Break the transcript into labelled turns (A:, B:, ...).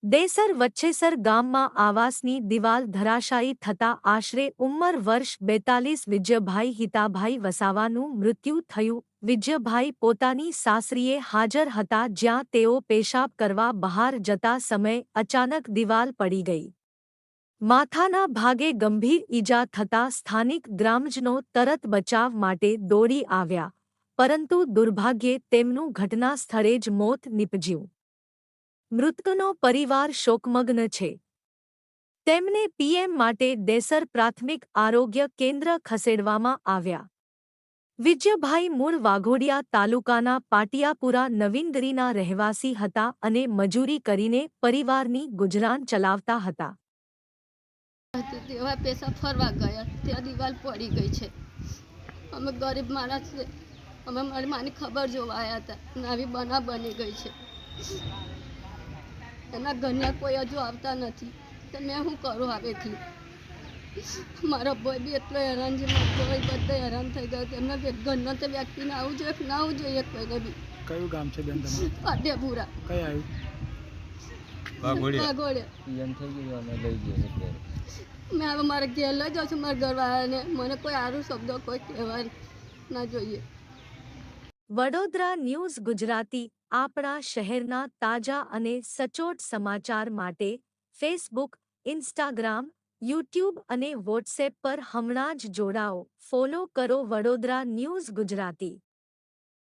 A: દેસર વચ્છેસર ગામમાં આવાસની દિવાલ ધરાશાયી થતા આશરે ઉંમર વર્ષ 42 વિજયભાઈ હિતાભાઈ વસાવાનું મૃત્યુ થયું. વિજયભાઈ પોતાની સાસરીએ હાજર હતા જ્યાં તેઓ પેશાબ કરવા બહાર જતા સમયે અચાનક દિવાલ પડી ગઈ. માથાના ભાગે ગંભીર ઈજા થતાં સ્થાનિક ગ્રામજનો તરત બચાવ માટે દોડી આવ્યા, પરંતુ દુર્ભાગ્યે તેમનું ઘટના સ્થળે જ મોત નીપજ્યું. મૃતકનો પરિવાર શોકમગ્ન છે. તેમને પીએમ માટે દેસર પ્રાથમિક આરોગ્ય કેન્દ્ર ખસેડવામાં આવ્યા. વિજયભાઈ મૂળ વાઘોડિયા તાલુકાના પાટિયાપુરા નવીનગરીના રહેવાસી હતા અને મજૂરી કરીને પરિવારની ગુજરાન ચલાવતા હતા.
B: તેવા પૈસા ફરવા ગયા ત્યાં દિવાલ પડી ગઈ છે. અમે ગરીબ માણસ છે. અમે મારી માની ખબર જોવા આવ્યા હતા. આવી બના બની ગઈ છે. એના ઘરના કોઈ હજુ આવતા નથી. તો મેં શું કરું હવેથી? મારો ભાઈ બી એટલો હેરાન છે. મારો ભાઈ બધા હેરાન થઈ ગયા. એમના ઘરના તો વ્યક્તિને આવવું જોઈએ કે ના આવવું જોઈએ કોઈને બી.
C: કયું ગામ છે બેન તમારું?
B: પાટિયાપુરા.
C: કઈ આવ્યું?
B: વાઘોડિયા. મેં હવે મારા ઘેર લઈ જાઉં છું મારા ઘરવાળાને. મને કોઈ સારું શબ્દો કોઈ કહેવાય ના જોઈએ.
A: વડોદરા ન્યૂઝ ગુજરાતી આપણા શહેરના તાજા અને સચોટ સમાચાર માટે ફેસબુક, ઇન્સ્ટાગ્રામ, યુટ્યુબ અને વોટ્સએપ પર હમણાં જ જોડાઓ. ફોલો કરો વડોદરા ન્યૂઝ ગુજરાતી.